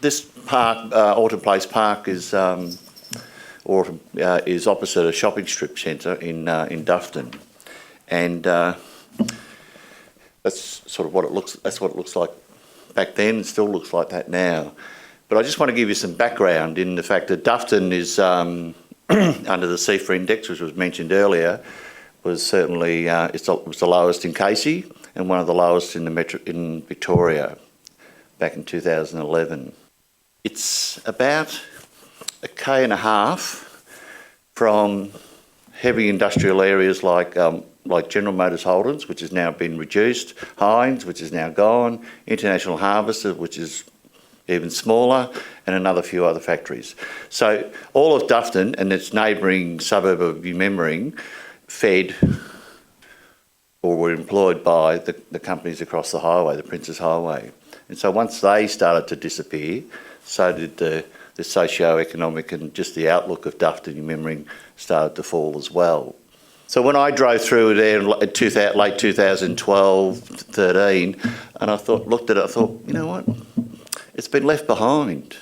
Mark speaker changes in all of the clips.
Speaker 1: This park, Autumn Place Park, is opposite a shopping strip centre in Doveton, and that's sort of what it looks. That's what it looks like back then. It still looks like that now. But I just want to give you some background in the fact that Doveton is under the CIFA index, which was mentioned earlier, was certainly it was the lowest in Casey and one of the lowest in Victoria back in 2011. It's about a K and a half from heavy industrial areas like General Motors Holdens, which has now been reduced, Heinz, which is now gone, International Harvester, which is even smaller, and another few other factories. So all of Doveton and its neighbouring suburb of Memmering fed or were employed by the companies across the highway, the Princes Highway. And so once they started to disappear, so did the socio-economic and just the outlook of Doveton and Memmering started to fall as well. So when I drove through there in late 2012, 13, and I looked at it, I thought, you know what? It's been left behind.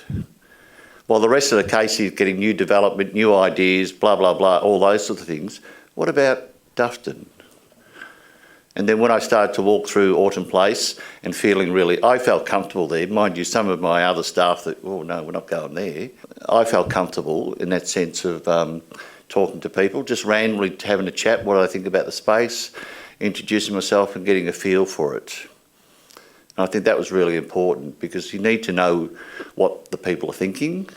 Speaker 1: While the rest of the case is getting new development, new ideas, blah, blah, blah, all those sorts of things, what about Doveton? And then when I started to walk through Autumn Place and I felt comfortable there. Mind you, some of my other staff that, oh no, we're not going there. I felt comfortable in that sense of talking to people, just randomly having a chat, what do I think about the space, introducing myself and getting a feel for it. And I think that was really important because you need to know what the people are thinking.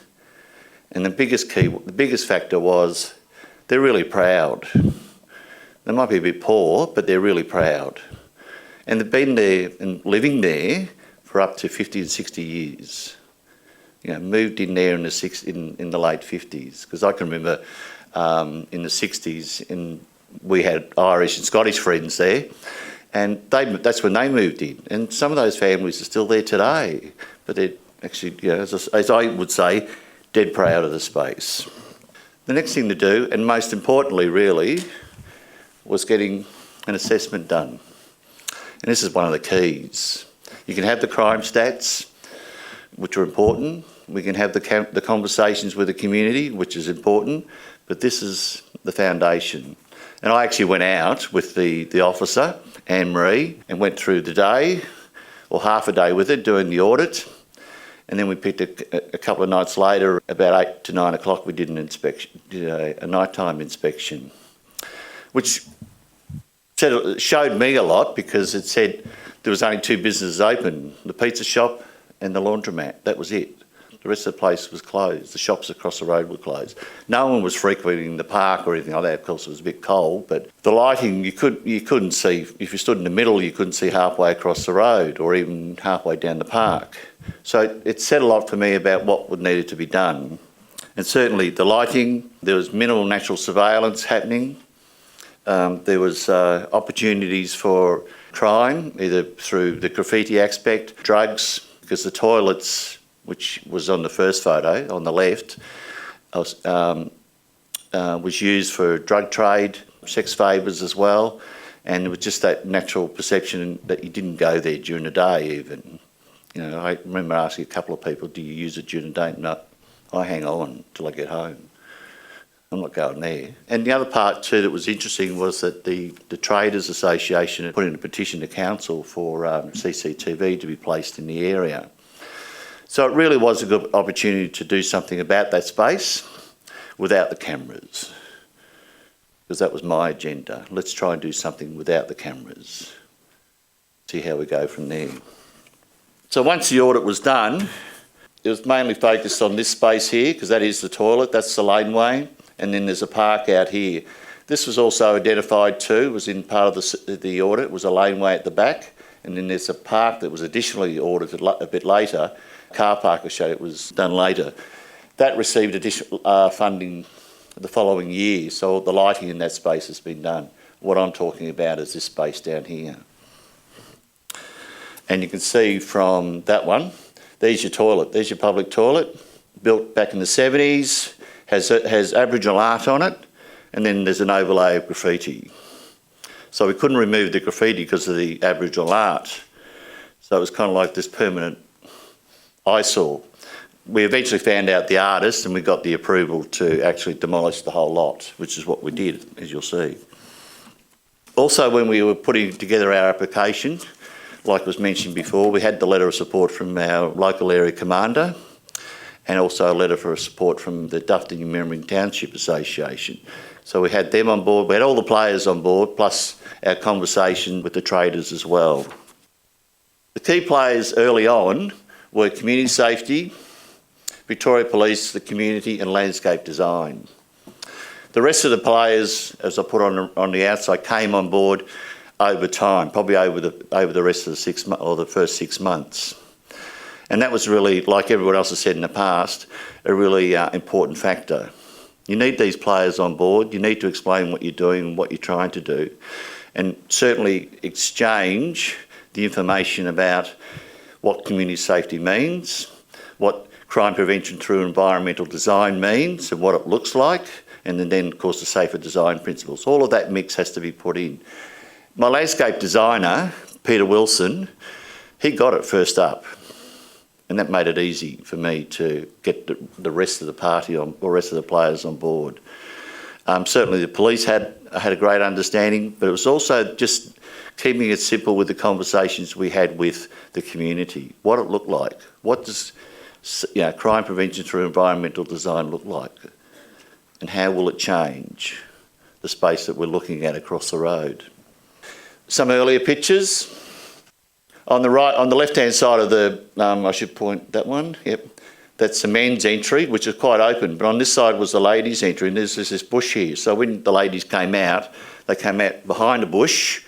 Speaker 1: And the biggest factor was they're really proud. They might be a bit poor, but they're really proud. And they've been there and living there for up to 50 and 60 years. You know, moved in there in the late 50s. Because I can remember in the 60s, we had Irish and Scottish friends there. And that's when they moved in. And some of those families are still there today. But they're actually, you know, as I would say, dead proud of the space. The next thing to do, and most importantly really, was getting an assessment done. And this is one of the keys. You can have the crime stats, which are important. We can have the conversations with the community, which is important. But this is the foundation. And I actually went out with the officer, Anne-Marie, and went through the day, or half a day with her, doing the audit. And then we picked a couple of nights later, about 8 to 9 o'clock, we did a nighttime inspection, which showed me a lot because it said there was only 2 businesses open, the pizza shop and the laundromat. That was it. The rest of the place was closed. The shops across the road were closed. No one was frequenting the park or anything like that. Of course, it was a bit cold, but the lighting, you couldn't see. If you stood in the middle, you couldn't see halfway across the road or even halfway down the park. So it said a lot for me about what needed to be done. And certainly the lighting, there was minimal natural surveillance happening. There was opportunities for crime, either through the graffiti aspect, drugs, because the toilets, which was on the first photo on the left, was used for drug trade, sex favours as well, and it was just that natural perception that you didn't go there during the day even. You know, I remember asking a couple of people, do you use it during the day? No, I hang on till I get home. I'm not going there. And the other part too that was interesting was that the Traders Association had put in a petition to council for CCTV to be placed in the area. So it really was a good opportunity to do something about that space without the cameras, because that was my agenda. Let's try and do something without the cameras. See how we go from there. So once the audit was done, it was mainly focused on this space here, because that is the toilet, that's the laneway, and then there's a park out here. This was also identified too, was in part of the audit, was a laneway at the back, and then there's a park that was additionally audited a bit later. Car park, I showed it was done later. That received additional funding the following year, so the lighting in that space has been done. What I'm talking about is this space down here. And you can see from that one, there's your toilet, there's your public toilet, built back in the 70s, has Aboriginal art on it, and then there's an overlay of graffiti. So we couldn't remove the graffiti because of the Aboriginal art. So it was kind of like this permanent eyesore. We eventually found out the artist and we got the approval to actually demolish the whole lot, which is what we did, as you'll see. Also, when we were putting together our application, like was mentioned before, we had the letter of support from our local area commander and also a letter for support from the Doveton and Memmering Township Association. So we had them on board, we had all the players on board, plus our conversation with the traders as well. The key players early on were community safety, Victoria Police, the community and landscape design. The rest of the players, as I put on the outside, came on board over time, probably over the rest of the first 6 months. And that was really, like everyone else has said in the past, a really important factor. You need these players on board, you need to explain what you're doing and what you're trying to do, and certainly exchange the information about what community safety means, what crime prevention through environmental design means and what it looks like, and then of course the safer design principles. All of that mix has to be put in. My landscape designer, Peter Wilson, he got it first up. And that made it easy for me to get the rest of the party on, or rest of the players on board. Certainly the police had a great understanding, but it was also just keeping it simple with the conversations we had with the community. What it looked like. What does crime prevention through environmental design look like? And how will it change the space that we're looking at across the road? Some earlier pictures. On the right, on the left-hand side of the, I should point that one, yep. That's the men's entry, which is quite open, but on this side was the ladies' entry, and there's this bush here. So when the ladies came out, they came out behind a bush,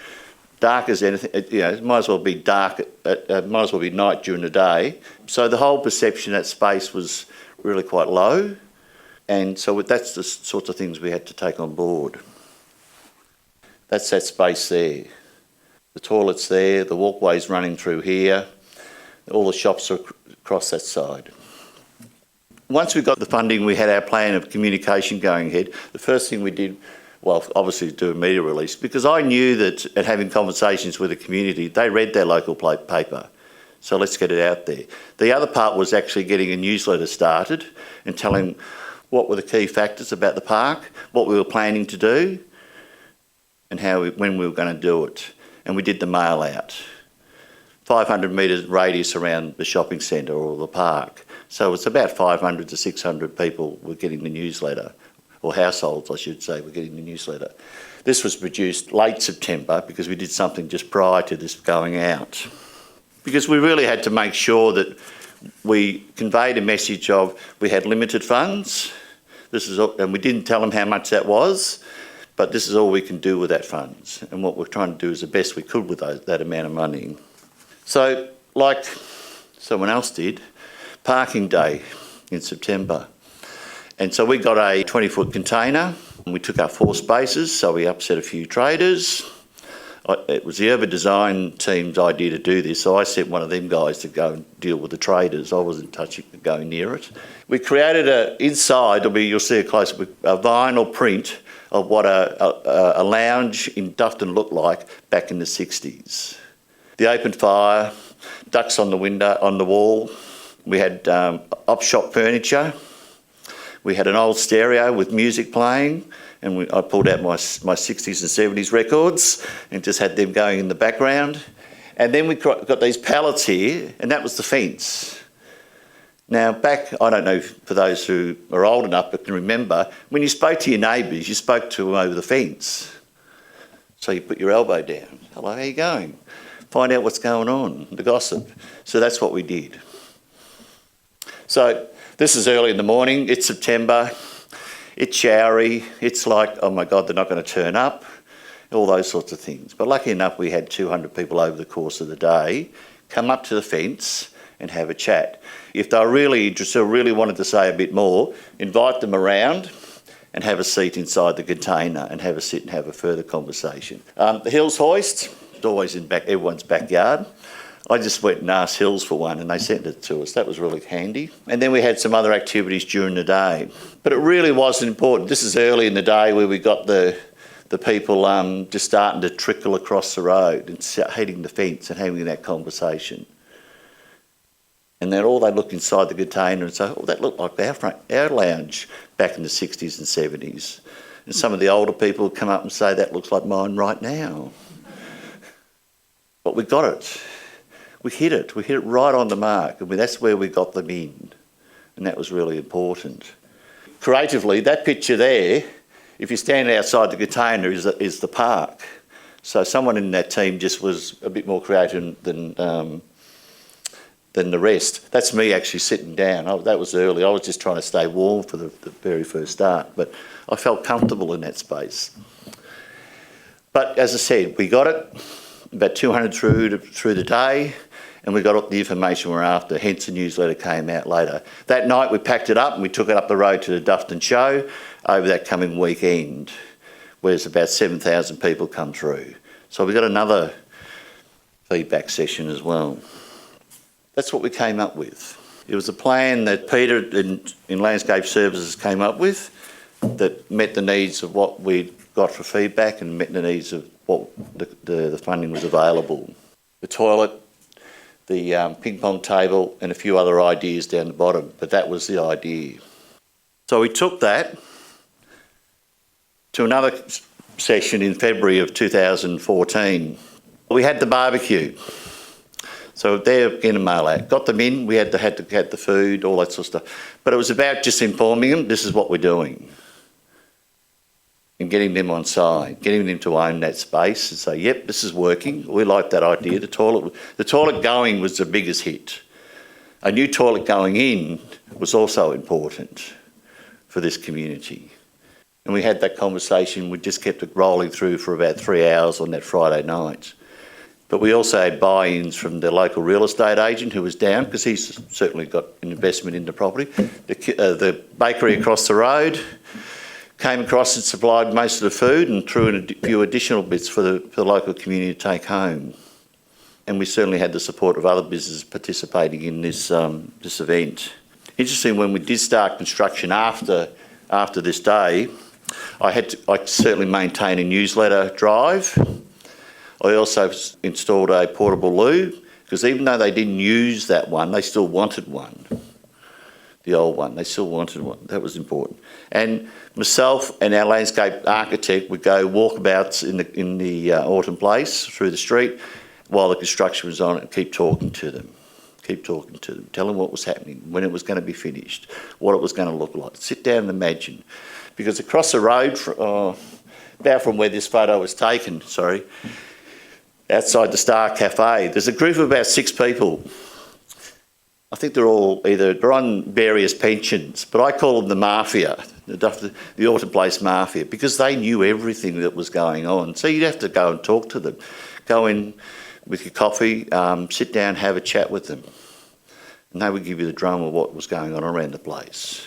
Speaker 1: dark as anything, it might as well be dark, might as well be night during the day. So the whole perception of that space was really quite low, and so that's the sorts of things we had to take on board. That's that space there. The toilet's there, the walkway's running through here, all the shops are across that side. Once we got the funding, we had our plan of communication going ahead. The first thing we did, well, obviously do a media release, because I knew that at having conversations with the community, they read their local paper. So let's get it out there. The other part was actually getting a newsletter started and telling what were the key factors about the park, what we were planning to do, and when we were going to do it. And we did the mail out. 500 metres radius around the shopping centre or the park. So it's about 500 to 600 people were getting the newsletter, or households I should say were getting the newsletter. This was produced late September because we did something just prior to this going out. Because we really had to make sure that we conveyed a message of we had limited funds, and we didn't tell them how much that was, but this is all we can do with that funds, and what we're trying to do is the best we could with that amount of money. So, like someone else did, parking day in September. And so we got a 20-foot container, and we took up 4 spaces, so we upset a few traders. It was the urban design team's idea to do this, so I sent one of them guys to go and deal with the traders. I wasn't going near it. We created inside, you'll see a close-up, a vinyl print of what a lounge in Doveton looked like back in the 60s. The open fire, ducks on the window, on the wall. We had op-shop furniture. We had an old stereo with music playing, and I pulled out my 60s and 70s records and just had them going in the background. And then we got these pallets here, and that was the fence. Now back, I don't know for those who are old enough but can remember, when you spoke to your neighbours, you spoke to them over the fence. So you put your elbow down. Hello, how you going? Find out what's going on, the gossip. So that's what we did. So this is early in the morning, it's September, it's showery, it's like, oh my God, they're not going to turn up, all those sorts of things. But lucky enough, we had 200 people over the course of the day come up to the fence and have a chat. If they're really interested or really wanted to say a bit more, invite them around and have a seat inside the container and have a sit and have a further conversation. The Hills hoist, it's always in everyone's backyard. I just went and asked Hills for one and they sent it to us. That was really handy. And then we had some other activities during the day. But it really wasn't important. This is early in the day where we got the people just starting to trickle across the road and hitting the fence and having that conversation. And then all they look inside the container and say, oh, that looked like our lounge back in the 60s and 70s. And some of the older people would come up and say, that looks like mine right now. But we got it. We hit it right on the mark. I mean, that's where we got them in. And that was really important. Creatively, that picture there, if you stand outside the container, is the park. So someone in that team just was a bit more creative than the rest. That's me actually sitting down. That was early. I was just trying to stay warm for the very first start, but I felt comfortable in that space. But as I said, we got it, about 200 through the day, and we got the information we're after, hence the newsletter came out later. That night we packed it up and we took it up the road to the Doveton show over that coming weekend, where there's about 7,000 people come through. So we got another feedback session as well. That's what we came up with. It was a plan that Peter in Landscape Services came up with that met the needs of what we got for feedback and met the needs of what the funding was available. The toilet, the ping pong table and a few other ideas down the bottom, but that was the idea. So we took that to another session in February of 2014. We had the barbecue. So there in a mail out, got them in, we had the food, all that sort of stuff. But it was about just informing them, this is what we're doing. And getting them on side, getting them to own that space and say, yep, this is working. We like that idea. The toilet going was the biggest hit. A new toilet going in was also important for this community. And we had that conversation, we just kept it rolling through for about 3 hours on that Friday night. But we also had buy-ins from the local real estate agent who was down, because he's certainly got an investment in the property. The bakery across the road came across and supplied most of the food and threw in a few additional bits for the local community to take home. And we certainly had the support of other businesses participating in this event. Interesting, when we did start construction after this day, I certainly maintained a newsletter drive. I also installed a portable loo, because even though they didn't use that one, they still wanted one. The old one, they still wanted one. That was important. And myself and our landscape architect would go walkabouts in the Autumn Place through the street while the construction was on, and keep talking to them, tell them what was happening, when it was going to be finished, what it was going to look like. Sit down and imagine. Because across the road, about from where this photo was taken, outside the Star Cafe, there's a group of about 6 people. I think they're on various pensions, but I call them the mafia, the Autumn Place mafia, because they knew everything that was going on. So you'd have to go and talk to them. Go in with your coffee, sit down, have a chat with them. And they would give you the drum of what was going on around the place.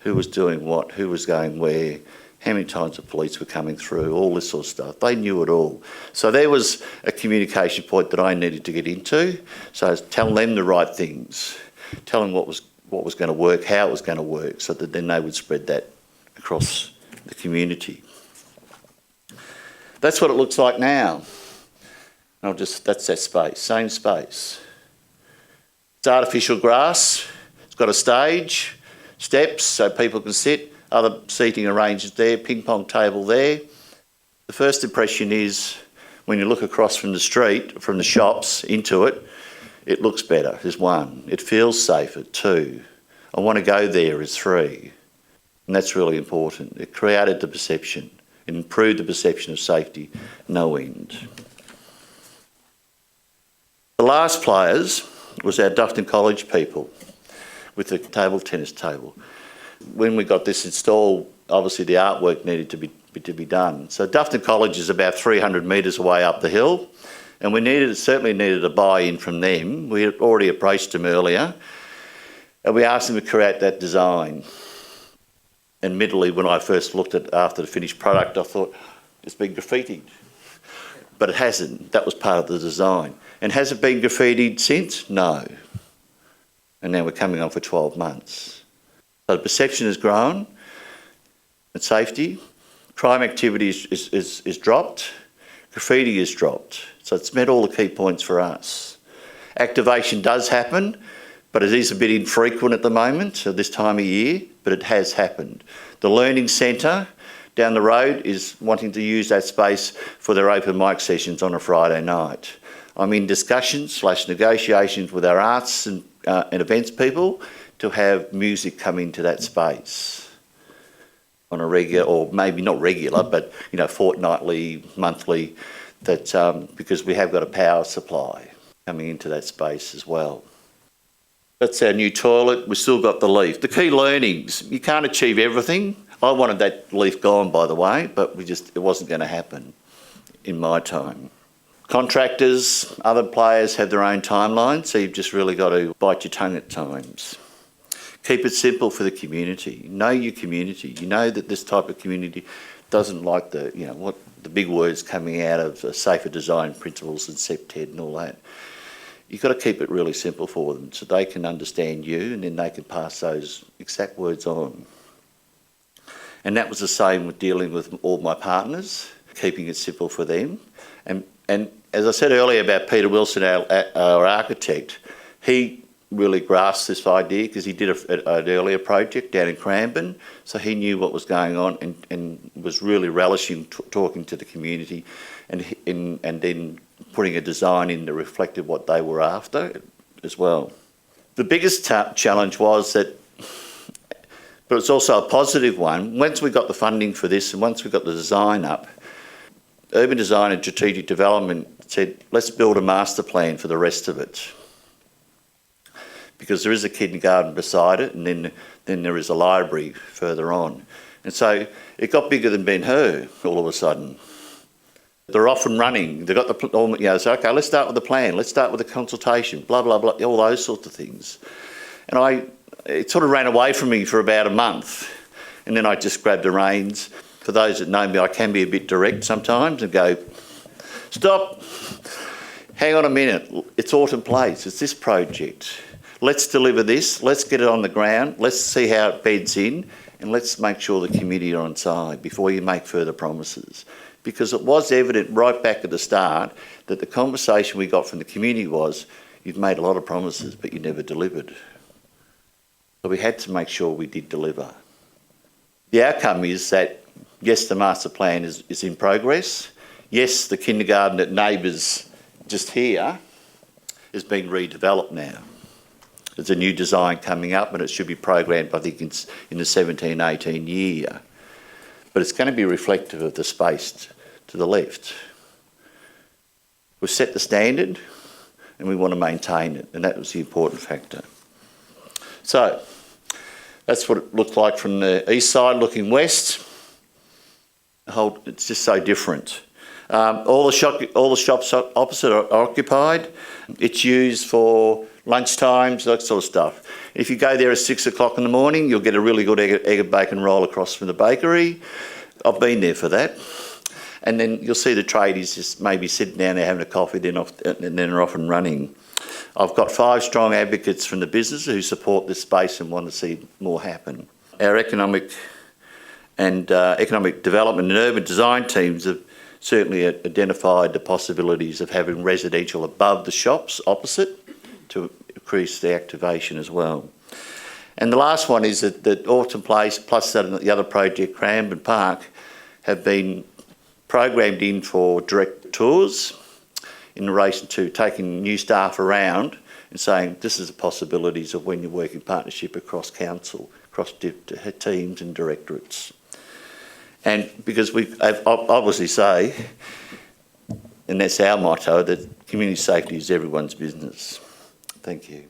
Speaker 1: Who was doing what, who was going where, how many times the police were coming through, all this sort of stuff. They knew it all. So there was a communication point that I needed to get into. So tell them the right things, tell them what was going to work, how it was going to work, so that then they would spread that across the community. That's what it looks like now. That's that space, same space. It's artificial grass, it's got a stage, steps so people can sit, other seating arrangements there, ping pong table there. The first impression is, when you look across from the street, from the shops into it, it looks better, is 1. It feels safer, 2. I want to go there, is 3. And that's really important. It created the perception. It improved the perception of safety, no end. The last players was our Doveton College people with the table tennis table. When we got this installed, obviously the artwork needed to be done. So Doveton College is about 300 metres away up the hill, and we certainly needed a buy-in from them. We had already approached them earlier, and we asked them to create that design. Admittedly, when I first looked at after the finished product, I thought, it's been graffitied. But it hasn't. That was part of the design. And has it been graffitied since? No. And now we're coming on for 12 months. So the perception has grown, and safety, crime activity is dropped, graffiti is dropped. So it's met all the key points for us. Activation does happen, but it is a bit infrequent at the moment, this time of year, but it has happened. The Learning Centre down the road is wanting to use that space for their open mic sessions on a Friday night. I'm in discussions/negotiations with our arts and events people to have music come into that space on a regular, or maybe not regular, but fortnightly, monthly, because we have got a power supply coming into that space as well. That's our new toilet. We've still got the leaf. The key learnings, you can't achieve everything. I wanted that leaf gone, by the way, but it wasn't going to happen in my time. Contractors, other players have their own timelines, so you've just really got to bite your tongue at times. Keep it simple for the community. Know your community. You know that this type of community doesn't like the big words coming out of safer design principles and SEPTED and all that. You've got to keep it really simple for them so they can understand you, and then they can pass those exact words on. And that was the same with dealing with all my partners, keeping it simple for them. And as I said earlier about Peter Wilson, our architect, he really grasped this idea because he did an earlier project down in Cranbourne, so he knew what was going on and was really relishing talking to the community and then putting a design in that reflected what they were after as well. The biggest challenge was that, but it's also a positive one, once we got the funding for this and once we got the design up, Urban Design and Strategic Development said, let's build a master plan for the rest of it. Because there is a kindergarten beside it, and then there is a library further on. And so it got bigger than Ben-Hur all of a sudden. They're off and running. They've got so okay, let's start with the plan. Let's start with the consultation, blah, blah, blah, all those sorts of things. And it sort of ran away from me for about a month. And then I just grabbed the reins. For those that know me, I can be a bit direct sometimes and go, stop, hang on a minute. It's Autumn Place. It's this project. Let's deliver this. Let's get it on the ground. Let's see how it beds in. And let's make sure the community are on side before you make further promises. Because it was evident right back at the start that the conversation we got from the community was, you've made a lot of promises, but you never delivered. So we had to make sure we did deliver. The outcome is that, yes, the master plan is in progress. Yes, the kindergarten at Neighbours just here is being redeveloped now. There's a new design coming up and it should be programmed, I think, in the 17-18 year. But it's going to be reflective of the space to the left. We've set the standard and we want to maintain it, and that was the important factor. So that's what it looked like from the east side looking west. It's just so different. All the shops opposite are occupied. It's used for lunchtimes, that sort of stuff. If you go there at 6 o'clock in the morning, you'll get a really good egg and bacon roll across from the bakery. I've been there for that. And then you'll see the tradies just maybe sitting down there having a coffee, and then they're off and running. I've got 5 strong advocates from the business who support this space and want to see more happen. Our economic development and urban design teams have certainly identified the possibilities of having residential above the shops opposite to increase the activation as well. And the last one is that Autumn Place plus the other project, Cranbourne Park, have been programmed in for direct tours in relation to taking new staff around and saying this is the possibilities of when you work in partnership across council, across teams and directorates. And because we obviously say, and that's our motto, that community safety is everyone's business. Thank you.